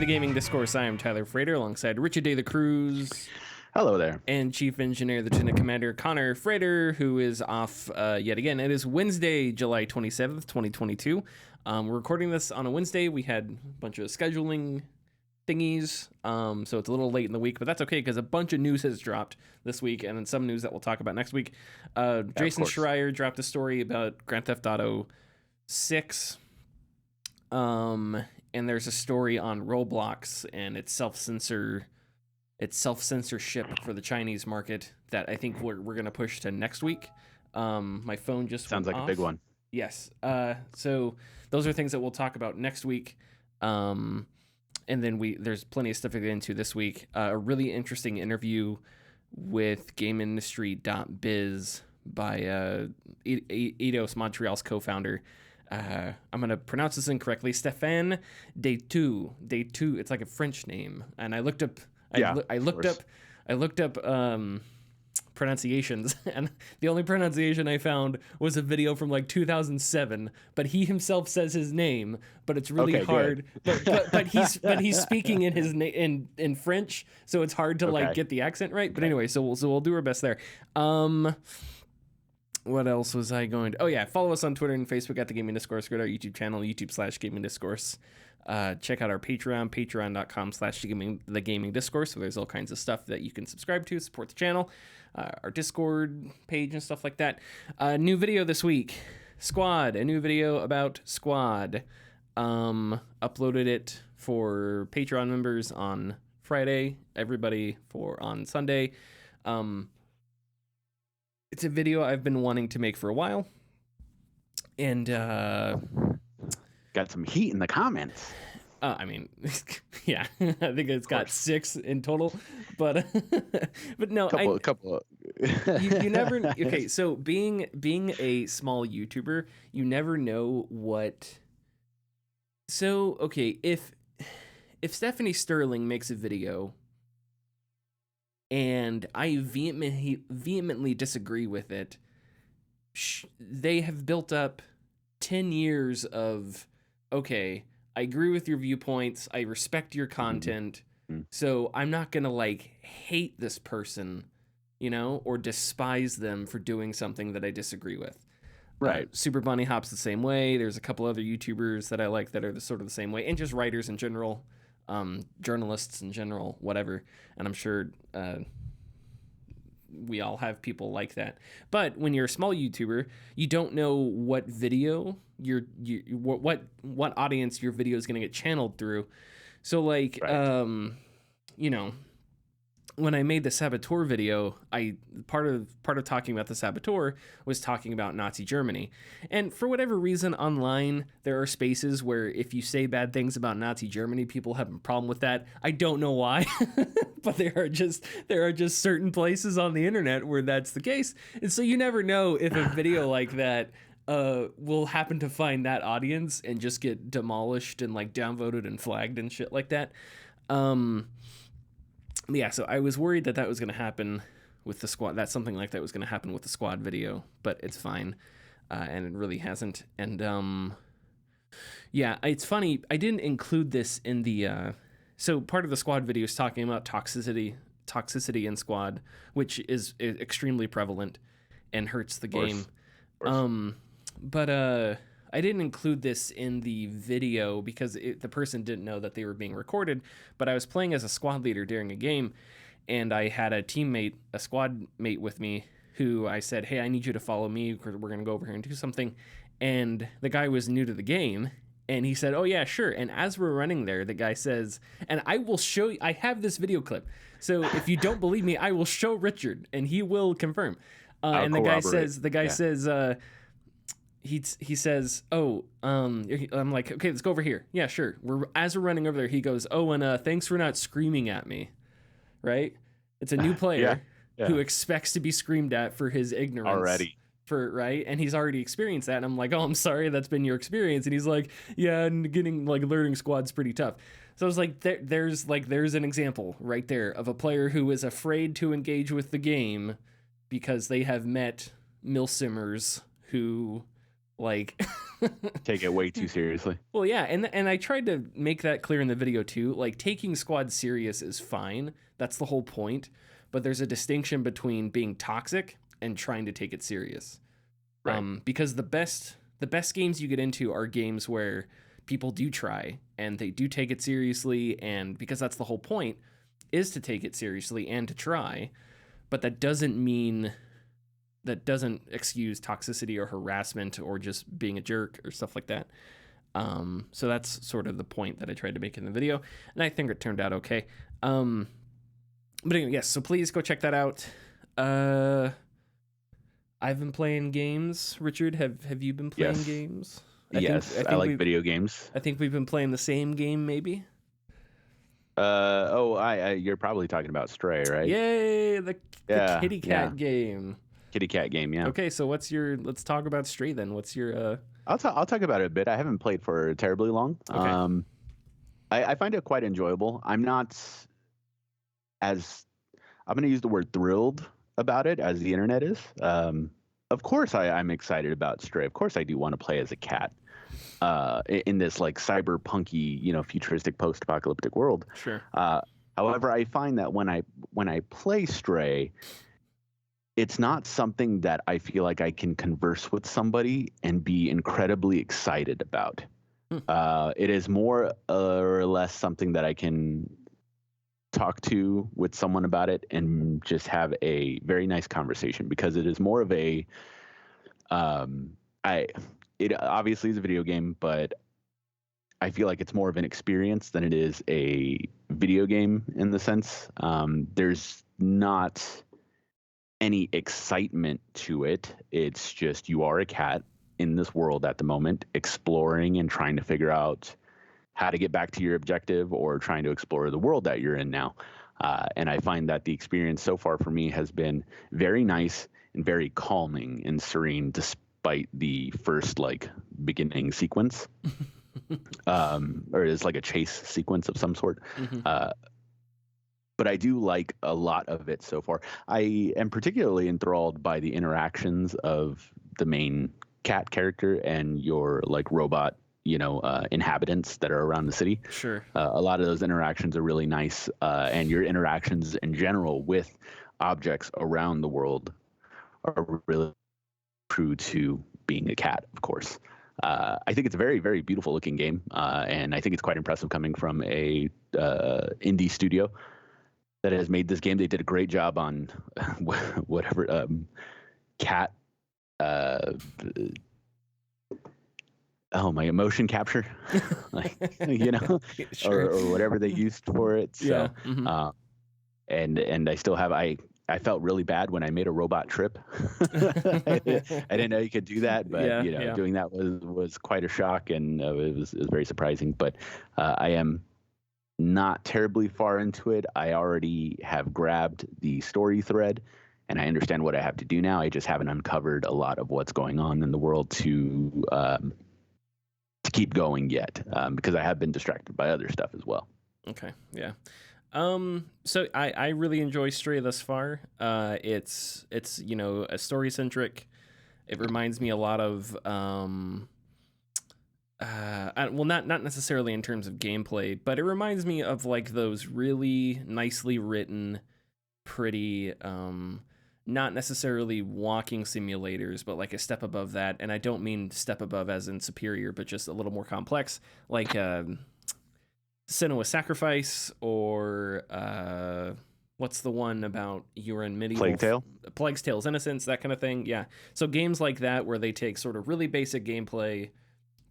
the Gaming Discourse. I am Tyler Frater alongside Richard Day the Cruz. Hello there. And Chief Engineer, Lieutenant Commander Connor Frater, who is off yet again. It is Wednesday, July 27th, 2022. We're recording this on a Wednesday. We had a bunch of scheduling thingies, so it's a little late in the week, but that's okay because a bunch of news has dropped this week, and then some news that we'll talk about next week. Jason Schreier dropped a story about Grand Theft Auto 6. And there's a story on Roblox and its self-censorship for the Chinese market that I think we're going to push to next week. My phone just sounds like off. A big one. Yes. So those are things that we'll talk about next week. And then there's plenty of stuff to get into this week. A really interesting interview with GameIndustry.biz by Eidos, Montreal's co-founder. I'm going to pronounce this incorrectly. Stéphane Detou. It's like a French name. And I looked up pronunciations, and the only pronunciation I found was a video from like 2007, but he himself says his name, but it's really hard. But he's speaking in his in French, so it's hard to like get the accent right. But anyway, so we'll do our best there. What else was I going to... Oh, yeah. Follow us on Twitter and Facebook at The Gaming Discourse. Go to our YouTube channel, YouTube/Gaming Discourse. Check out our Patreon, patreon.com/The Gaming Discourse, where there's all kinds of stuff that you can subscribe to, support the channel, our Discord page and stuff like that. New video this week. Squad. A new video about Squad. Uploaded it for Patreon members on Friday. Everybody on Sunday. It's a video I've been wanting to make for a while, and got some heat in the comments. I mean, yeah, I think it's got 6 in total, but no, couple. You never. Okay, so being a small YouTuber, you never know what. So okay, if Stephanie Sterling makes a video, and I vehemently disagree with it, they have built up 10 years of, okay, I agree with your viewpoints, I respect your content, so I'm not going to, like, hate this person, or despise them for doing something that I disagree with. Right. Super Bunny Hop's the same way. There's a couple other YouTubers that I like that are sort of the same way, and just writers in general. Journalists in general, whatever, and I'm sure we all have people like that. But when you're a small YouTuber, you don't know what video what audience your video is going to get channeled through. So like, right. When I made the Saboteur video, part of talking about the Saboteur was talking about Nazi Germany. And for whatever reason, online, there are spaces where if you say bad things about Nazi Germany, people have a problem with that. I don't know why, but there are just certain places on the internet where that's the case. And so you never know if a video like that will happen to find that audience and just get demolished and like downvoted and flagged and shit like that. Yeah, so I was worried that was going to happen with the Squad. That something like that was going to happen with the Squad video, but it's fine, and it really hasn't. And yeah, it's funny. I didn't include this in the. So part of the Squad video is talking about toxicity in Squad, which is extremely prevalent and hurts the game. But I didn't include this in the video because the person didn't know that they were being recorded, but I was playing as a squad leader during a game, and I had a squad mate with me who I said, hey, I need you to follow me because we're going to go over here and do something. And the guy was new to the game, and he said, oh, yeah, sure. And as we're running there, the guy says, and I will show you, I have this video clip. So if you don't believe me, I will show Richard, and he will confirm. And the guy says, he says, oh, I'm like, okay, let's go over here. Yeah, sure. As we're running over there, he goes, oh, and thanks for not screaming at me. Right? It's a new player who expects to be screamed at for his ignorance. Already. Right? And he's already experienced that. And I'm like, oh, I'm sorry, that's been your experience. And he's like, yeah, and learning Squad's pretty tough. So I was like, there's an example right there of a player who is afraid to engage with the game because they have met milsimmers who like Take it way too seriously. Well, yeah, and I tried to make that clear in the video too. Like, taking squad serious is fine. That's the whole point. But there's a distinction between being toxic and trying to take it serious. Right. Because the best games you get into are games where people do try and they do take it seriously, and because that's the whole point, is to take it seriously and to try. But that doesn't excuse toxicity or harassment or just being a jerk or stuff like that. So that's sort of the point that I tried to make in the video, and I think it turned out okay. But anyway, yes, so please go check that out. I've been playing games. Richard, have you been playing games? I like video games. I think we've been playing the same game, maybe. You're probably talking about Stray, right? Yay, the kitty cat game. Kitty cat game, yeah. Okay, so let's talk about Stray then. What's your I'll talk about it a bit. I haven't played for terribly long. Okay. I find it quite enjoyable. I'm not I'm going to use the word thrilled about it as the internet is. Of course I'm excited about Stray. Of course I do want to play as a cat in this like cyberpunky, futuristic post-apocalyptic world. Sure. However, I find that when I play Stray, it's not something that I feel like I can converse with somebody and be incredibly excited about. It is more or less something that I can talk to with someone about it and just have a very nice conversation, because it is more of a it obviously is a video game, but I feel like it's more of an experience than it is a video game in the sense. There's not any excitement to it. It's just you are a cat in this world at the moment, exploring and trying to figure out how to get back to your objective, or trying to explore the world that you're in now. And I find that the experience so far for me has been very nice and very calming and serene, despite the first beginning sequence, or it's like a chase sequence of some sort. Mm-hmm. But I do like a lot of it so far. I am particularly enthralled by the interactions of the main cat character and your robot, inhabitants that are around the city. Sure. A lot of those interactions are really nice, and your interactions in general with objects around the world are really true to being a cat, of course. I think it's a very, very beautiful looking game, and I think it's quite impressive coming from a indie studio that has made this game. They did a great job on whatever cat. My emotion capture, Sure. or whatever they used for it. So, Yeah. Mm-hmm. And I still have, I felt really bad when I made a robot trip. I didn't know you could do that, but doing that was quite a shock, and it was very surprising. But I am not terribly far into it. I already have grabbed the story thread, and I understand what I have to do now. I just haven't uncovered a lot of what's going on in the world to keep going yet, because I have been distracted by other stuff as well. Okay. Yeah. So I really enjoy Stray thus far. It's a story centric. It reminds me a lot of not necessarily in terms of gameplay, but it reminds me of those really nicely written, pretty not necessarily walking simulators, but a step above that. And I don't mean step above as in superior, but just a little more complex, like Senua's Sacrifice, or what's the one about you're in medieval Plague's Tale's Innocence, that kind of thing. Yeah. So games like that where they take sort of really basic gameplay,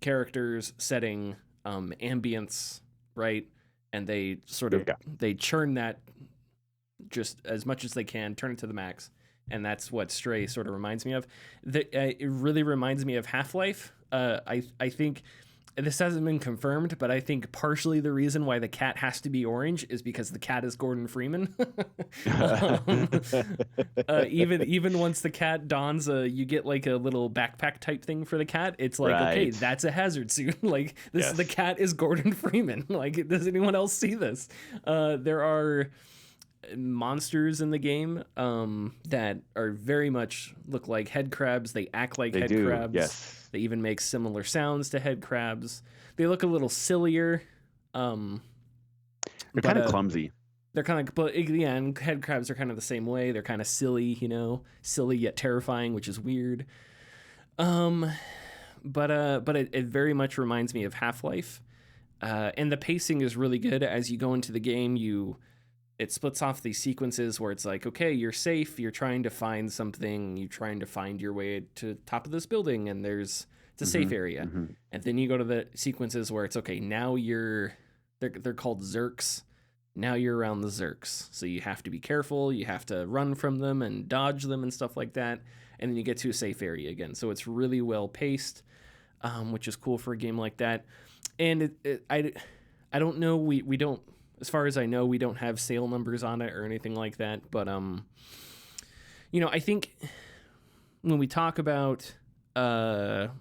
characters, setting, ambience, right? And they sort of they churn that just as much as they can, turn it to the max. And that's what Stray sort of reminds me of. It really reminds me of Half-Life. I think this hasn't been confirmed, but I think partially the reason why the cat has to be orange is because the cat is Gordon Freeman. Even once the cat dons you get a little backpack type thing for the cat. It's okay, that's a hazard suit. The cat is Gordon Freeman. Does anyone else see this? There are monsters in the game that are very much look like head crabs. They act like head crabs. Yes. They even make similar sounds to head crabs. They look a little sillier. They're kind of clumsy. They're kind of, but yeah, and head crabs are kind of the same way. They're kind of silly, silly yet terrifying, which is weird. But it very much reminds me of Half-Life. And the pacing is really good. As you go into the game, it splits off these sequences where it's like, okay, you're safe, you're trying to find something, you're trying to find your way to top of this building, and it's a safe area. And then you go to the sequences where it's, okay, now they're called Zerks. Now you're around the Zerks. So you have to be careful, you have to run from them and dodge them and stuff like that. And then you get to a safe area again. So it's really well paced, which is cool for a game like that. And I don't know, we don't, as far as I know, we don't have sale numbers on it or anything like that. But, I think when we talk about, and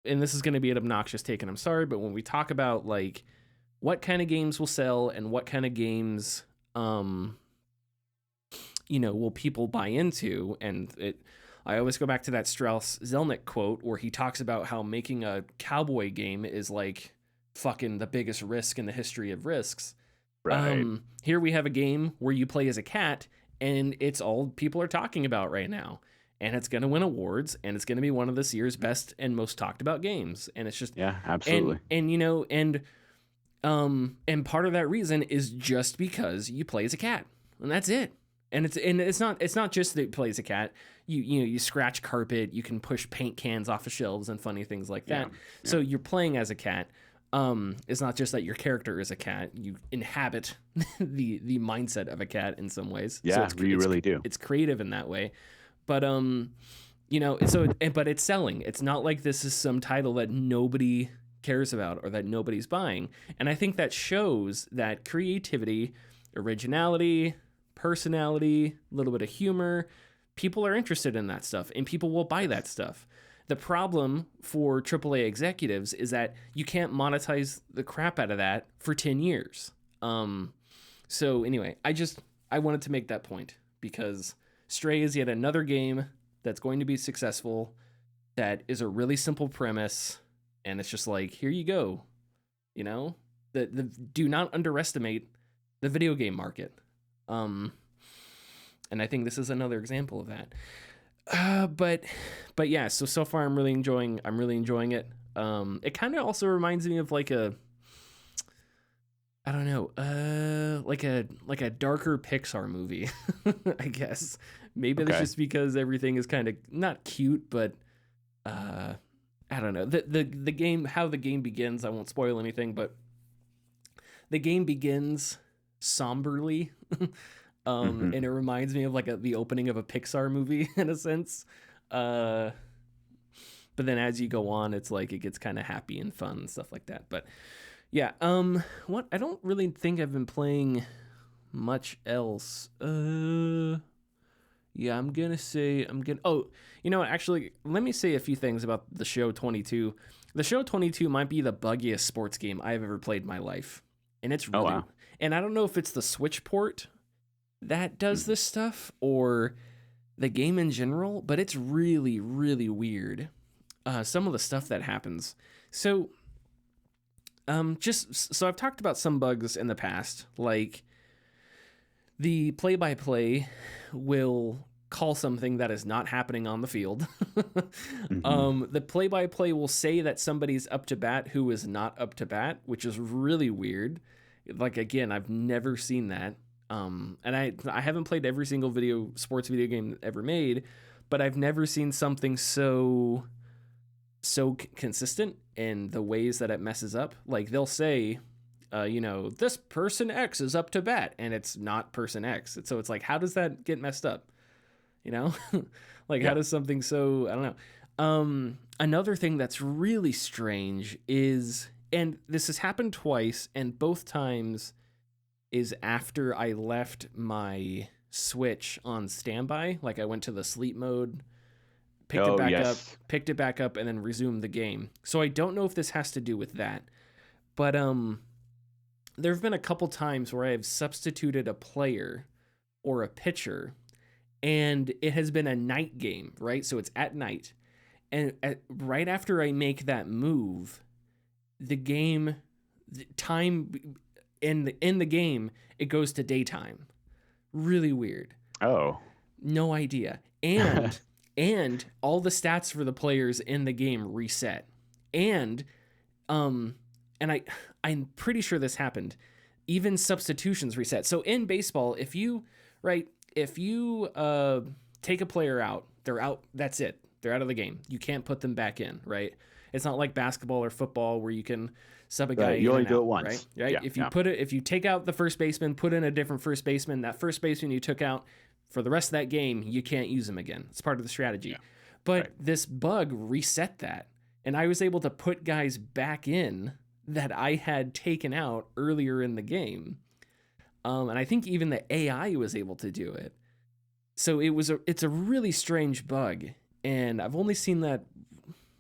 this is going to be an obnoxious take, and I'm sorry, but when we talk about like what kind of games will sell and what kind of games, will people buy into, I always go back to that Strauss Zelnick quote where he talks about how making a cowboy game is like fucking the biggest risk in the history of risks. Right. Here we have a game where you play as a cat, and it's all people are talking about right now. And it's going to win awards, and it's going to be one of this year's best and most talked about games. And it's just, yeah, absolutely. And part of that reason is just because you play as a cat, and that's it. And it's not just that you play as a cat. You scratch carpet, you can push paint cans off of shelves and funny things like that. Yeah. So you're playing as a cat. It's not just that your character is a cat. You inhabit the mindset of a cat in some ways. Yeah, so you really do. It's creative in that way. But but it's selling. It's not like this is some title that nobody cares about or that nobody's buying. And I think that shows that creativity, originality, personality, a little bit of humor, people are interested in that stuff, and people will buy that stuff. The problem for AAA executives is that you can't monetize the crap out of that for 10 years. So anyway, I wanted to make that point because Stray is yet another game that's going to be successful, that is a really simple premise, and it's just like, here you go. Do not underestimate the video game market. And I think this is another example of that. But yeah, so far I'm really enjoying it. It kind of also reminds me of like a, I don't know, like a darker Pixar movie, I guess. Maybe that's just because everything is kind of not cute, but I don't know. The game, how the game begins, I won't spoil anything, but the game begins somberly. And it reminds me of like the opening of a Pixar movie in a sense. But then as you go on, it's like it gets kind of happy and fun and stuff like that. But yeah, what I don't really think I've been playing much else. Yeah, oh, actually, let me say a few things about the Show 22. The Show 22 might be the buggiest sports game I've ever played in my life. And it's really, wow. And I don't know if it's the Switch port that does this stuff or the game in general, but it's really, really weird. Some of the stuff that happens. So, so I've talked about some bugs in the past, like the play-by-play will call something that is not happening on the field. The play-by-play will say that somebody's up to bat who is not up to bat, which is really weird. Like, again, I've never seen that. And I haven't played every single sports video game ever made, but I've never seen something so consistent in the ways that it messes up. Like they'll say, this person X is up to bat, and it's not person X. So it's like, how does that get messed up? How does something so, I don't know. Another thing that's really strange is, and this has happened twice, and both times is after I left my Switch on standby. Like I went to the sleep mode, picked it back up, and then resumed the game. So I don't know if this has to do with that, but there have been a couple times where I have substituted a player or a pitcher, and it has been a night game, right? So it's at night, and right after I make that move, the game, the time in the game, it goes to daytime. Really weird. Oh. No idea. And all the stats for the players in the game reset. And I'm pretty sure this happened. Even substitutions reset. So in baseball, if you take a player out, they're out, that's it. They're out of the game. You can't put them back in, right? It's not like basketball or football where you can sub a guy. You only do it once, once, right? Yeah, if you take out the first baseman, put in a different first baseman, that first baseman you took out, for the rest of that game, you can't use him again. It's part of the strategy. Yeah. But this bug reset that, and I was able to put guys back in that I had taken out earlier in the game. And I think even the AI was able to do it. So it's a really strange bug, and I've only seen that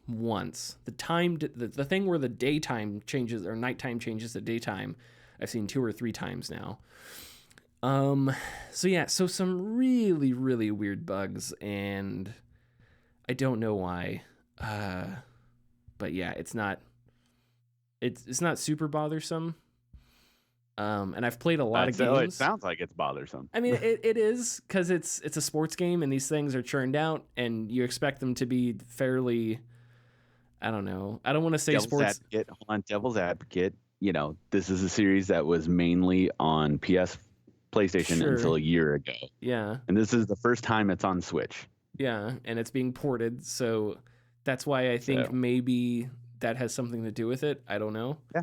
once. The thing where the daytime changes or nighttime changes to daytime, I've seen 2 or 3 times now. So some really, really weird bugs, and I don't know why. But yeah, it's not super bothersome. And I've played a lot of games. It sounds like it's bothersome. I mean, it is, because it's a sports game, and these things are churned out, and you expect them to be fairly, I don't know. I don't want to say Devil's advocate. You know, this is a series that was mainly on PlayStation until a year ago. Yeah. And this is the first time it's on Switch. Yeah, and it's being ported, so that's why I think maybe that has something to do with it. I don't know. Yeah.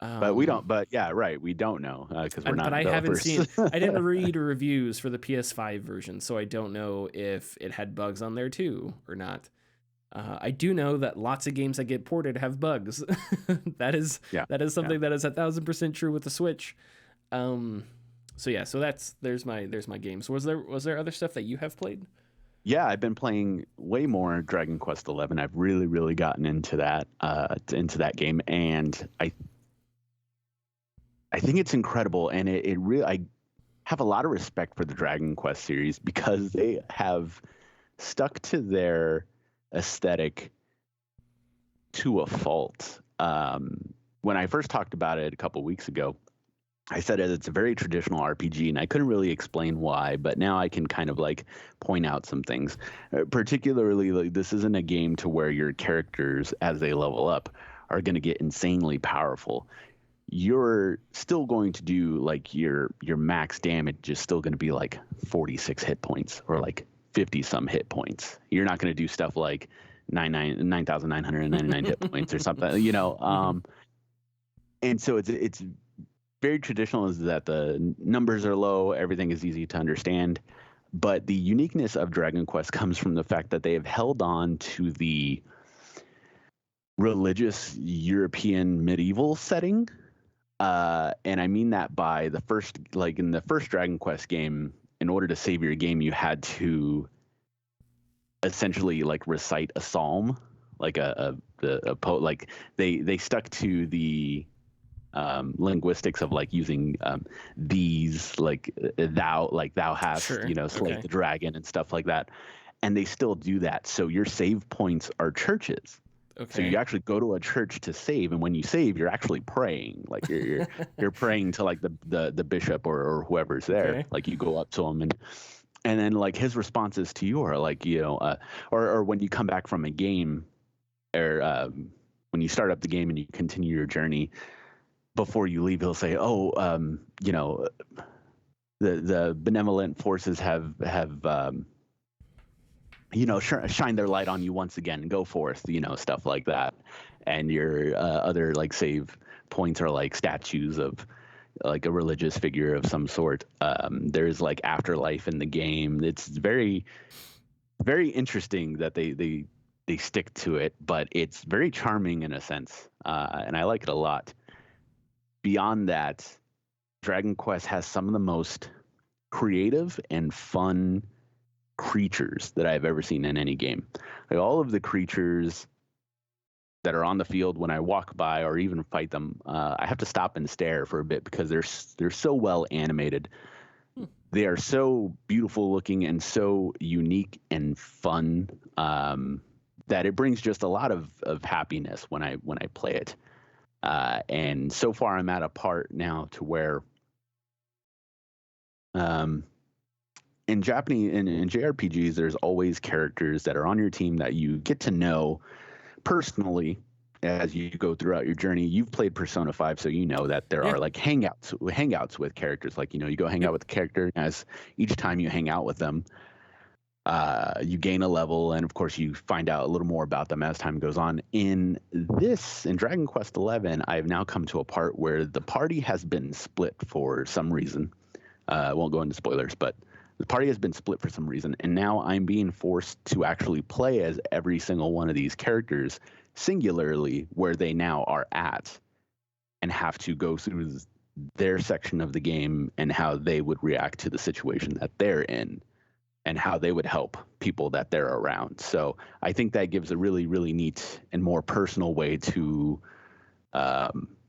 But we don't. But yeah, right. We don't know because we're not. But I haven't seen. I didn't read reviews for the PS5 version, so I don't know if it had bugs on there too or not. I do know that lots of games that get ported have bugs. that is something that is 1,000% true with the Switch. So there's my games. Was there other stuff that you have played? Yeah, I've been playing way more Dragon Quest XI. I've really, really gotten into that game, and I think it's incredible, and it really, I have a lot of respect for the Dragon Quest series because they have stuck to their aesthetic to a fault. When I first talked about it a couple weeks ago, I said it's a very traditional RPG, and I couldn't really explain why, but now I can kind of like point out some things. Particularly, like, this isn't a game to where your characters, as they level up, are going to get insanely powerful. You're still going to do like your max damage is still going to be like 46 hit points or like 50 some hit points. You're not going to do stuff like 9,999 hit points or something, you know. And so it's very traditional, is that the numbers are low, everything is easy to understand. But the uniqueness of Dragon Quest comes from the fact that they have held on to the religious European medieval setting. And I mean that by in the first Dragon Quest game, in order to save your game, you had to essentially like recite a psalm, like a poet. Like they stuck to the linguistics of like using these, like thou hast, slayed the dragon and stuff like that, and they still do that. So your save points are churches. Okay. So you actually go to a church to save, and when you save, you're actually praying. Like you're praying to like the bishop or whoever's there. Okay. Like you go up to him, and then like his responses to you are like, or when you come back from a game, or when you start up the game and you continue your journey, before you leave, he'll say, the benevolent forces have shine their light on you once again, and go forth, stuff like that. And your other like save points are like statues of like a religious figure of some sort. There's like afterlife in the game. It's very, very interesting that they stick to it, but it's very charming in a sense, and I like it a lot. Beyond that, Dragon Quest has some of the most creative and fun creatures that I've ever seen in any game. Like all of the creatures that are on the field, when I walk by or even fight them, I have to stop and stare for a bit because they're so well animated. they are so beautiful looking and so unique and fun that it brings just a lot of happiness when I play it. And so far, I'm at a part now to where in Japanese in JRPGs, there's always characters that are on your team that you get to know personally as you go throughout your journey. You've played Persona 5, so you know that there are like hangouts with characters. Like, you go hang out with the character, as each time you hang out with them, you gain a level, and of course you find out a little more about them as time goes on. In Dragon Quest XI, I've now come to a part where the party has been split for some reason. I won't go into spoilers, but the party has been split for some reason, and now I'm being forced to actually play as every single one of these characters singularly where they now are at, and have to go through their section of the game and how they would react to the situation that they're in and how they would help people that they're around. So I think that gives a really, really neat and more personal way to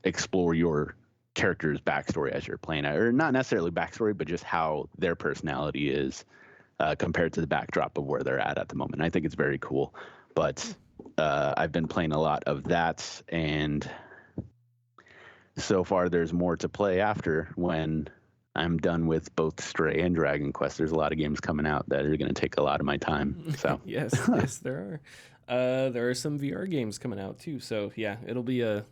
explore your character's backstory as you're playing, or not necessarily backstory, but just how their personality is compared to the backdrop of where they're at the moment. I think it's very cool. But I've been playing a lot of that, and so far there's more to play after when I'm done with both Stray and Dragon Quest. There's a lot of games coming out that are going to take a lot of my time. So yes, there are. There are some VR games coming out too. So yeah, it'll be a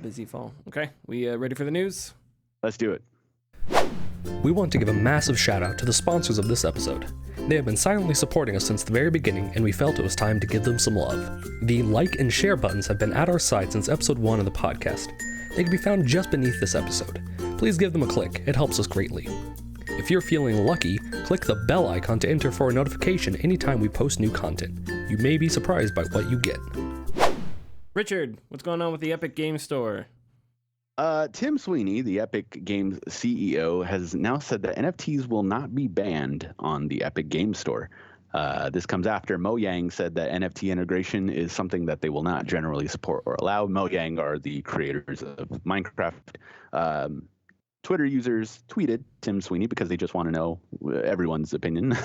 busy fall. Okay, we ready for the news? Let's do it. We want to give a massive shout out to the sponsors of this episode. They have been silently supporting us since the very beginning, and we felt it was time to give them some love. The like and share buttons have been at our side since episode 1 of the podcast. They can be found just beneath this episode. Please give them a click, it helps us greatly. If you're feeling lucky, click the bell icon to enter for a notification anytime we post new content. You may be surprised by what you get. Richard, what's going on with the Epic Game Store? Tim Sweeney, the Epic Games CEO, has now said that NFTs will not be banned on the Epic Game Store. This comes after Mojang said that NFT integration is something that they will not generally support or allow. Mojang are the creators of Minecraft. Twitter users tweeted Tim Sweeney because they just want to know everyone's opinion.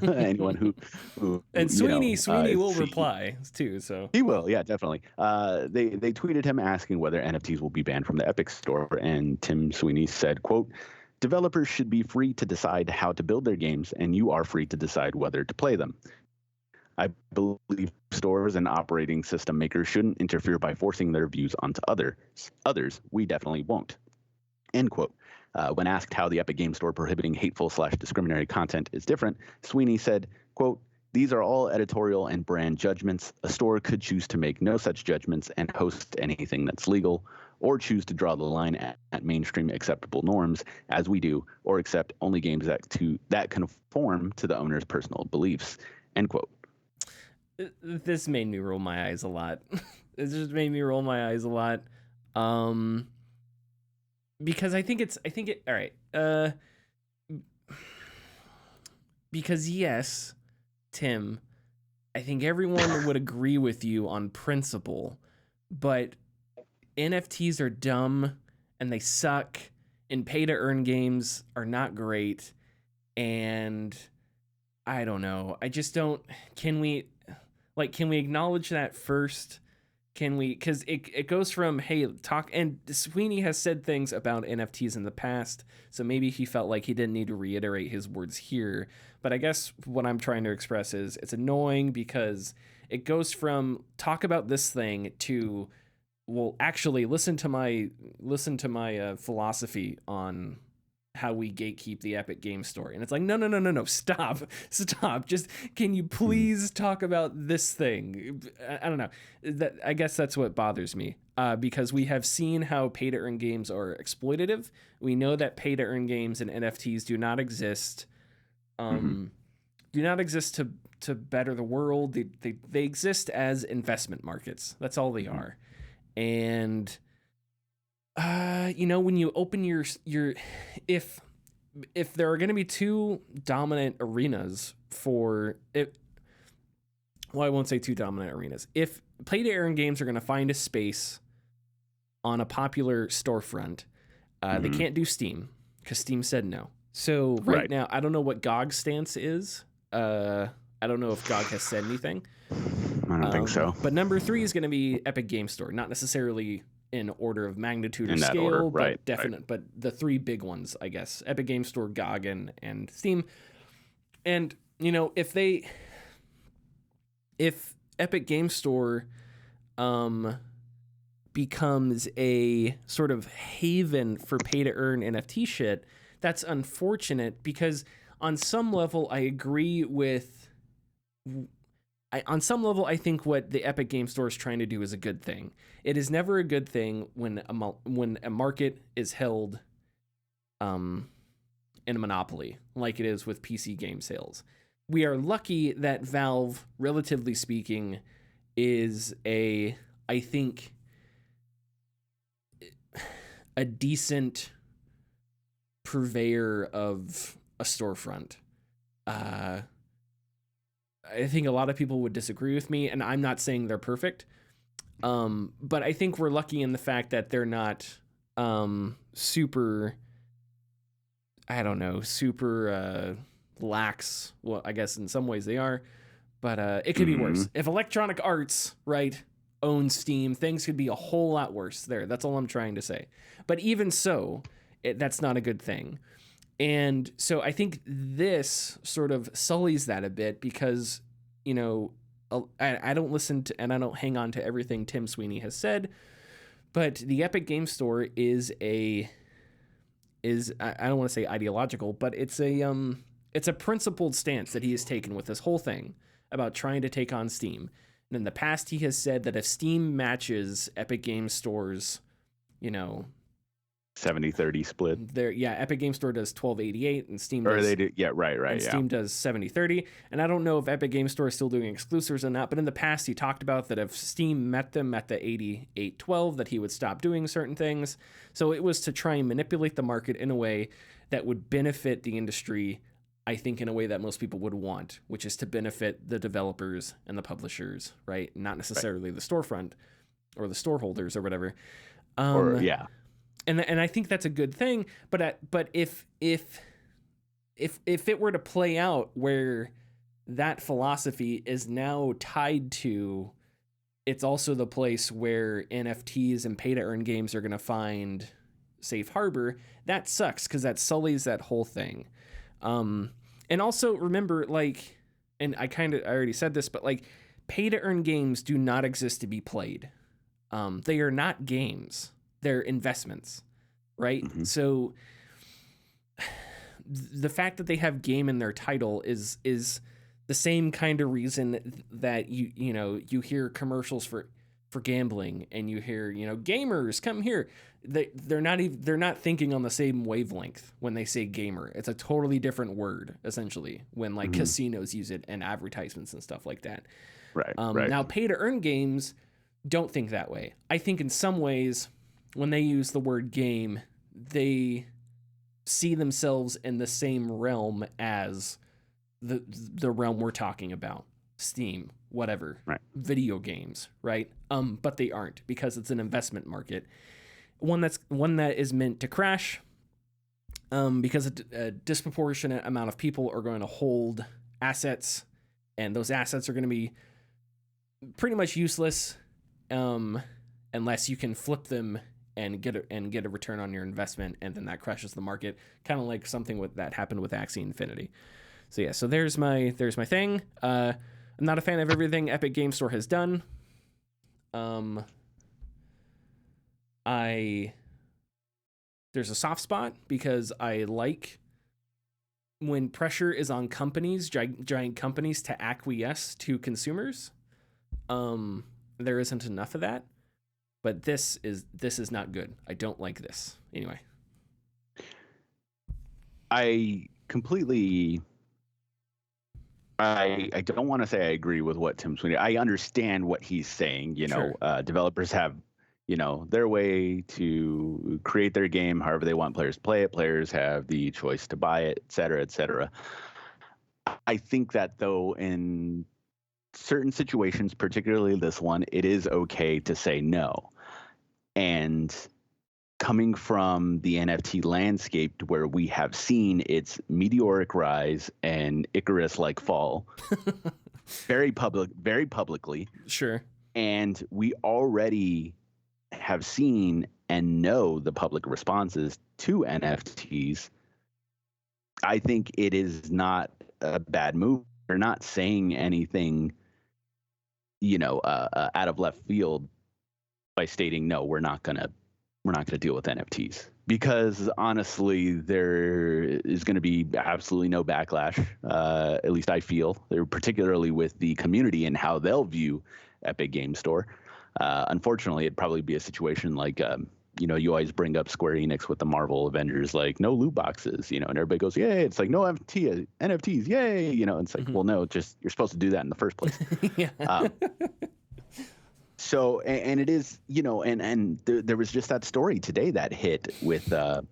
Anyone who and Sweeney will reply too. So he will, yeah, definitely. They tweeted him asking whether NFTs will be banned from the Epic Store, and Tim Sweeney said, "Quote: Developers should be free to decide how to build their games, and you are free to decide whether to play them. I believe stores and operating system makers shouldn't interfere by forcing their views onto others. We definitely won't." End quote. When asked how the Epic Game Store prohibiting hateful/discriminatory content is different, Sweeney said, quote, "These are all editorial and brand judgments. A store could choose to make no such judgments and host anything that's legal, or choose to draw the line at mainstream acceptable norms, as we do, or accept only games that conform to the owner's personal beliefs." End quote. This made me roll my eyes a lot. It just made me roll my eyes a lot. Because all right. Because yes, Tim, I think everyone would agree with you on principle, but NFTs are dumb and they suck, and pay to earn games are not great. And I don't know. I just don't. Can we acknowledge that first? Can we? Because it goes from, hey, talk, and Sweeney has said things about NFTs in the past, so maybe he felt like he didn't need to reiterate his words here. But I guess what I'm trying to express is it's annoying because it goes from talk about this thing to, well, actually listen to my philosophy on how we gatekeep the Epic Game Store. And it's like, no, stop. Just, can you please talk about this thing? I don't know. I guess that's what bothers me, because we have seen how pay to earn games are exploitative. We know that pay to earn games and NFTs do not exist. Do not exist to better the world. They exist as investment markets. That's all they are. And when you open your if there are going to be two dominant arenas for it, well, I won't say two dominant arenas. If play to earn games are going to find a space on a popular storefront, they can't do Steam. because Steam said no. So right now, I don't know what GOG's stance is. I don't know if GOG has said anything. I don't think so. But number 3 is going to be Epic Game Store, not necessarily in order of magnitude or scale, order, but definite. But the 3 big ones, I guess: Epic Game Store, GOG, and Steam. And if Epic Game Store becomes a sort of haven for pay-to-earn NFT shit, that's unfortunate, because on some level I agree with... on some level, I think what the Epic Game Store is trying to do is a good thing. It is never a good thing when a market is held in a monopoly, like it is with PC game sales. We are lucky that Valve, relatively speaking, is I think, a decent purveyor of a storefront. I think a lot of people would disagree with me, and I'm not saying they're perfect. But I think we're lucky in the fact that they're not super lax. Well, I guess in some ways they are, but it could be worse. If Electronic Arts, owns Steam, things could be a whole lot worse there. That's all I'm trying to say. But even so, that's not a good thing. And so I think this sort of sullies that a bit, because, I don't listen to and I don't hang on to everything Tim Sweeney has said, but the Epic Game Store is I don't want to say ideological, but it's a principled stance that he has taken with this whole thing about trying to take on Steam. And in the past, he has said that if Steam matches Epic Game Store's, 70-30 split. Epic Game Store does 1288 and Steam does... Or they do, right. And Steam does 70-30. And I don't know if Epic Game Store is still doing exclusives or not, but in the past he talked about that if Steam met them at the 88-12, that he would stop doing certain things. So it was to try and manipulate the market in a way that would benefit the industry, I think, in a way that most people would want, which is to benefit the developers and the publishers, right? Not necessarily the storefront or the store holders or whatever. And I think that's a good thing, but if it were to play out where that philosophy is now tied to, it's also the place where NFTs and pay-to-earn games are going to find safe harbor, that sucks, because that sullies that whole thing. And also remember, and I already said this, but pay-to-earn games do not exist to be played. They are not games. They're investments, right? Mm-hmm. So the fact that they have game in their title is the same kind of reason that you hear commercials for gambling, and you hear, gamers come here. They're not thinking on the same wavelength when they say gamer. It's a totally different word, essentially, when casinos use it and advertisements and stuff like that. Right. Now, pay-to-earn games don't think that way. I think in some ways, when they use the word game, they see themselves in the same realm as the realm we're talking about. Steam, whatever, right. Video games, right? But they aren't, because it's an investment market. One that is meant to crash, because a disproportionate amount of people are going to hold assets, and those assets are going to be pretty much useless, unless you can flip them and get a return on your investment, and then that crashes the market, kind of like something that happened with Axie Infinity. So yeah, so there's my thing. I'm not a fan of everything Epic Game Store has done. There's a soft spot, because I like when pressure is on companies, giant companies, to acquiesce to consumers. There isn't enough of that, but this is not good. I don't like this. Anyway, I completely. I don't want to say I agree with what Tim Sweeney. I understand what he's saying. Sure. Developers have, their way to create their game however they want players to play it. Players have the choice to buy it, et cetera, et cetera. I think that, though, in certain situations, particularly this one, it is okay to say no. And coming from the NFT landscape, where we have seen its meteoric rise and Icarus-like fall, very publicly. Sure. And we already have seen and know the public responses to NFTs. I think it is not a bad move. They're not saying anything, out of left field by stating, no, we're not gonna deal with NFTs, because honestly, there is going to be absolutely no backlash. At least I feel, particularly with the community and how they'll view Epic Game Store. Unfortunately, it'd probably be a situation like, you always bring up Square Enix with the Marvel Avengers, like no loot boxes, and everybody goes, yay. It's like, no NFTs, yay. It's like, well, no, just you're supposed to do that in the first place. Yeah. So, and it is, and there was just that story today that hit with the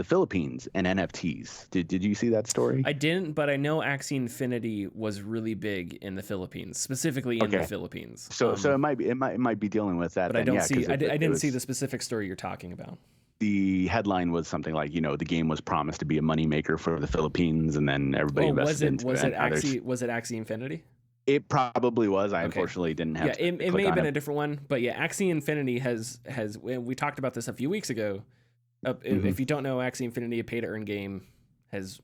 Philippines and NFTs. Did you see that story? I didn't, but I know Axie Infinity was really big in the Philippines, specifically in the Philippines. So it might be dealing with that. But I didn't see the specific story you're talking about. The headline was something like, the game was promised to be a moneymaker for the Philippines, and then everybody invested into it. Was it Axie Infinity? It probably was. I unfortunately didn't have. Yeah, it may have been a different one, but yeah, Axie Infinity has. We talked about this a few weeks ago. If you don't know, Axie Infinity, a pay-to-earn game, has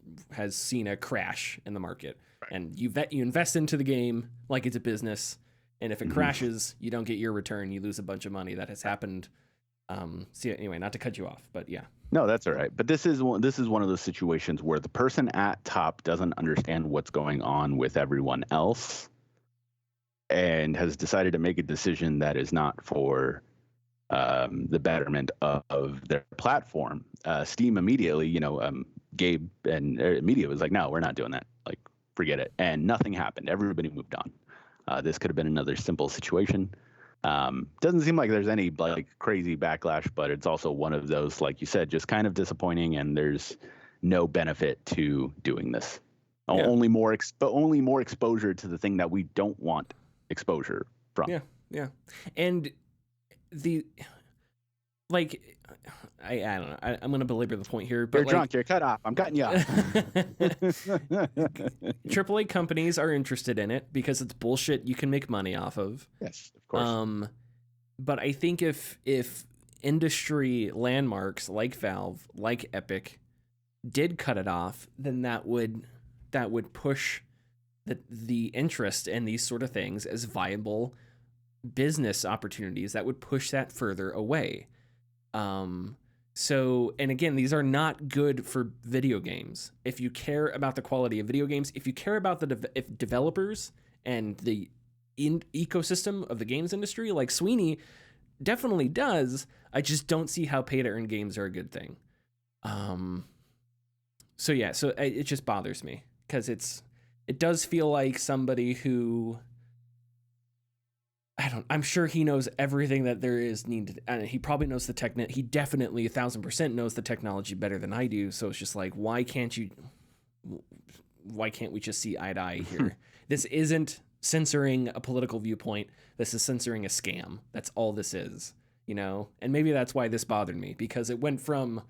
seen a crash in the market, and you invest into the game like it's a business, and if it crashes, you don't get your return. You lose a bunch of money. That has happened. So anyway, not to cut you off, but yeah. No, that's all right. But this is one of those situations where the person at top doesn't understand what's going on with everyone else, and has decided to make a decision that is not for the betterment of their platform. Steam immediately, Gabe and media was like, no, we're not doing that. Like, forget it. And nothing happened. Everybody moved on. This could have been another simple situation. Doesn't seem like there's any crazy backlash, but it's also one of those, like you said, just kind of disappointing, and there's no benefit to doing this. Yeah. Only more exposure to the thing that we don't want exposure from. Yeah. And I don't know. I'm going to belabor the point here, but you're drunk. You're cut off. I'm cutting you off. AAA companies are interested in it because it's bullshit you can make money off of. Yes, of course. But I think if industry landmarks like Valve, like Epic, did cut it off, then that would push the interest in these sort of things as viable business opportunities. That would push that further away. So, and again, these are not good for video games. If you care about the quality of video games, if you care about if developers and the ecosystem of the games industry, like Sweeney definitely does, I just don't see how pay-to-earn games are a good thing. So it just bothers me because it does feel like somebody who, I'm sure he knows everything that there is needed, and he probably knows he definitely 1,000% knows the technology better than I do. So it's just like, why can't we just see eye to eye here? This isn't censoring a political viewpoint. This is censoring a scam. That's all this is, and maybe that's why this bothered me, because it went from,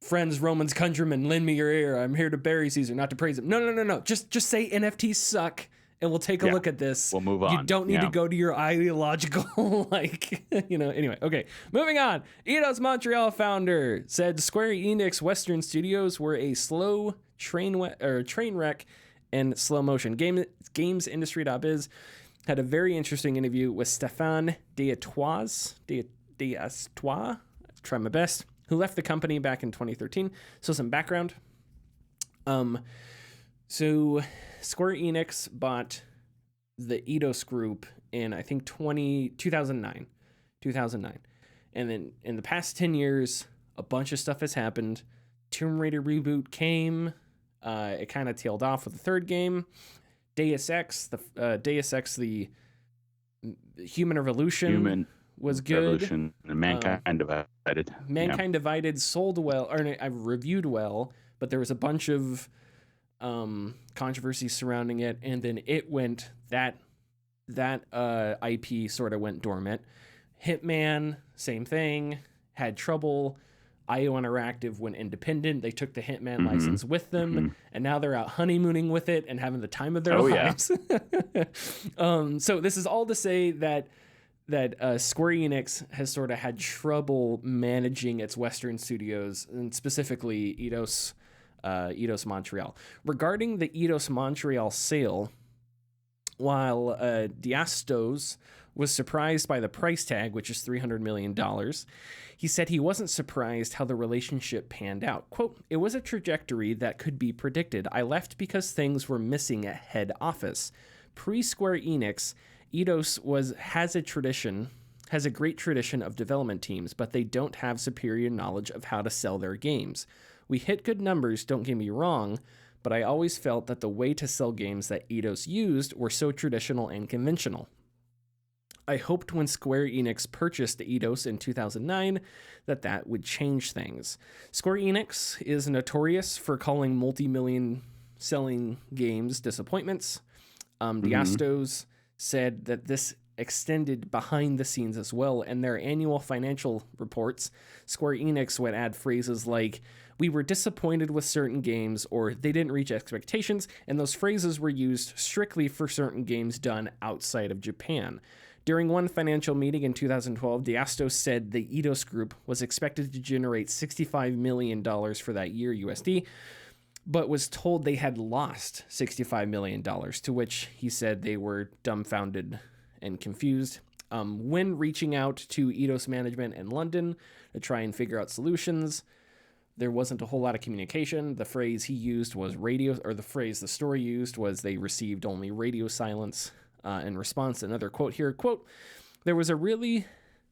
friends, Romans, countrymen, lend me your ear. I'm here to bury Caesar, not to praise him. No. Just say NFTs suck. And we'll take a look at this. We'll move on. You don't need to go to your ideological, anyway. Okay, moving on. Eidos Montreal founder said Square Enix Western Studios were a slow train wreck and slow motion. GamesIndustry.biz had a very interesting interview with Stéphane Destois, try my best, who left the company back in 2013. So some background. So Square Enix bought the Eidos group in, I think, 2009. And then in the past 10 years, a bunch of stuff has happened. Tomb Raider reboot came. It kind of tailed off with the third game. Deus Ex, the Human Revolution was good. Revolution, and Mankind Divided. Mankind Divided sold well, or I reviewed well, but there was a bunch of controversy surrounding it, and then it went that IP sort of went dormant. Hitman, same thing, had trouble. IO Interactive went independent. They took the Hitman license with them, and now they're out honeymooning with it and having the time of their lives. So this is all to say that Square Enix has sort of had trouble managing its Western studios, and specifically Eidos Montreal. Regarding the Eidos Montreal sale, while Eidos was surprised by the price tag, which is $300 million, he said he wasn't surprised how the relationship panned out. Quote, "It was a trajectory that could be predicted. I left because things were missing at head office. Pre-Square Enix, Eidos has a great tradition of development teams, but they don't have superior knowledge of how to sell their games. We hit good numbers, don't get me wrong, but I always felt that the way to sell games that Eidos used were so traditional and conventional. I hoped when Square Enix purchased Eidos in 2009 that would change things. Square Enix is notorious for calling multi-million selling games disappointments. Eidos said that this extended behind the scenes as well. In their annual financial reports, Square Enix would add phrases like, "We were disappointed with certain games," or "they didn't reach expectations," and those phrases were used strictly for certain games done outside of Japan. During one financial meeting in 2012, Eidos said the Eidos Group was expected to generate $65 million for that year USD, but was told they had lost $65 million, to which he said they were dumbfounded and confused. When reaching out to Eidos management in London to try and figure out solutions, there wasn't a whole lot of communication. The phrase he used was radio, or the phrase the story used was they received only radio silence. In response, another quote here, quote, there was really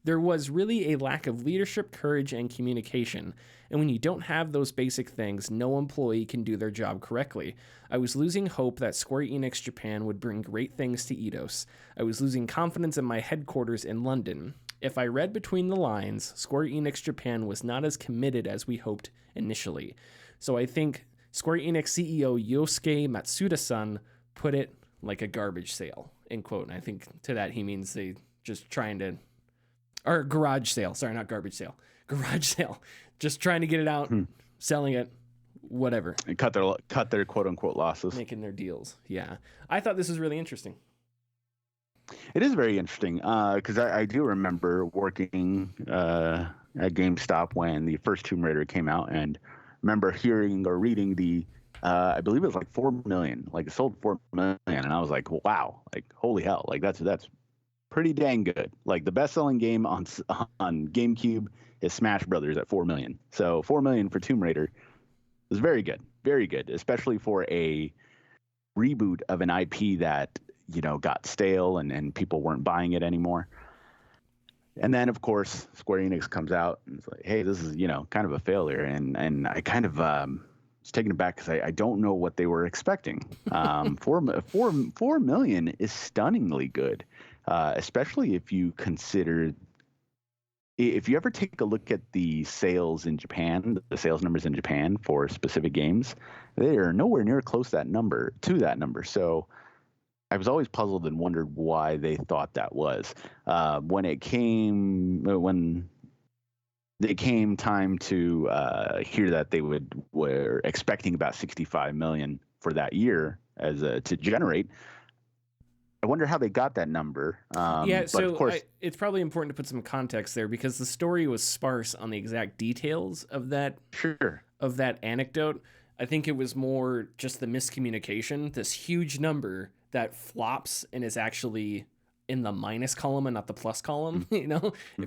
a lack of leadership, courage, and communication. And when you don't have those basic things, no employee can do their job correctly. I was losing hope that Square Enix Japan would bring great things to Eidos. I was losing confidence in my headquarters in London. If I read between the lines, Square Enix Japan was not as committed as we hoped initially. So I think Square Enix CEO Yosuke Matsuda-san put it like a garbage sale, end quote. And I think to that he means they just trying to, or garage sale, sorry, not garbage sale, garage sale, just trying to get it out, selling it, whatever. And cut their quote unquote losses. Making their deals. Yeah. I thought this was really interesting. It is very interesting because I do remember working at GameStop when the first Tomb Raider came out, and remember hearing or reading the I believe it was like 4 million, like it sold 4 million. And I was like, wow, like, holy hell. Like that's pretty dang good. Like the best selling game on GameCube is Smash Brothers at 4 million. So 4 million for Tomb Raider was very good, especially for a reboot of an IP that, got stale and people weren't buying it anymore. And then of course, Square Enix comes out and it's like, hey, this is, kind of a failure. And I kind of, was taken aback because I don't know what they were expecting. 4 million is stunningly good, especially if you consider, if you ever take a look at the sales in Japan, the sales numbers in Japan for specific games, they are nowhere near close to that number. So I was always puzzled and wondered why they thought that was. When they came time to hear that they were expecting about 65 million for that year to generate. I wonder how they got that number. But of course, it's probably important to put some context there because the story was sparse on the exact details of that. Sure. Of that anecdote. I think it was more just the miscommunication. This huge number that flops and is actually in the minus column and not the plus column,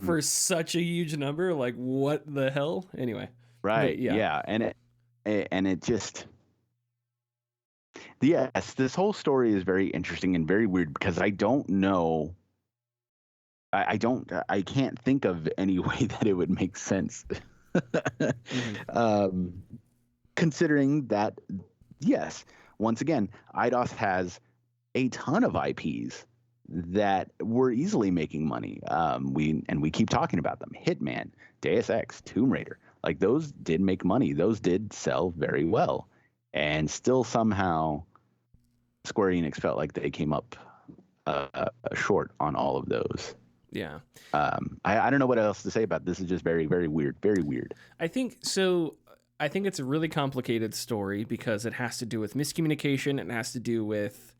for such a huge number, like what the hell? Anyway. Right. Yeah. And it just, yes, this whole story is very interesting and very weird because I don't know. I can't think of any way that it would make sense. Considering that, yes, once again, Eidos has a ton of IPs that were easily making money. We keep talking about them. Hitman, Deus Ex, Tomb Raider. Like those did make money. Those did sell very well. And still somehow Square Enix felt like they came up short on all of those. Yeah. I don't know what else to say about this. It's just very, very weird. Very weird. I think it's a really complicated story because it has to do with miscommunication. It has to do with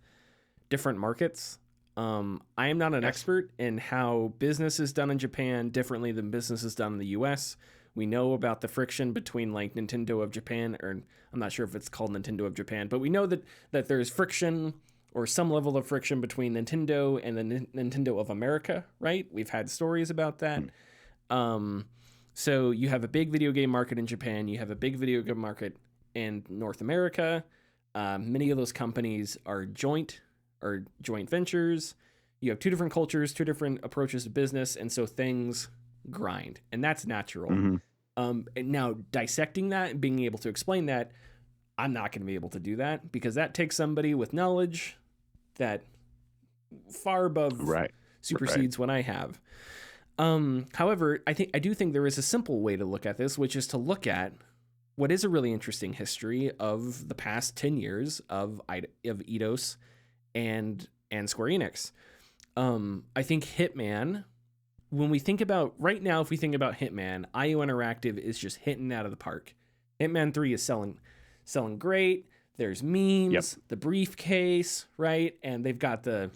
different markets. I am not an expert in how business is done in Japan differently than business is done in the US. We know about the friction between like Nintendo of Japan, or I'm not sure if it's called Nintendo of Japan, but we know that there's friction or some level of friction between Nintendo and the Nintendo of America, right? We've had stories about that. So you have a big video game market in Japan. You have a big video game market in North America. Many of those companies are joint ventures. You have two different cultures, two different approaches to business, and so things grind, and that's natural. And now dissecting that and being able to explain that, I'm not going to be able to do that because that takes somebody with knowledge that far above supersedes what I have. However, I do think there is a simple way to look at this, which is to look at what is a really interesting history of the past 10 years of Eidos and Square Enix. I think Hitman, when we think about right now, if we think about Hitman, IO Interactive is just hitting out of the park. Hitman 3 is selling great. There's memes, the briefcase, right? And they've got the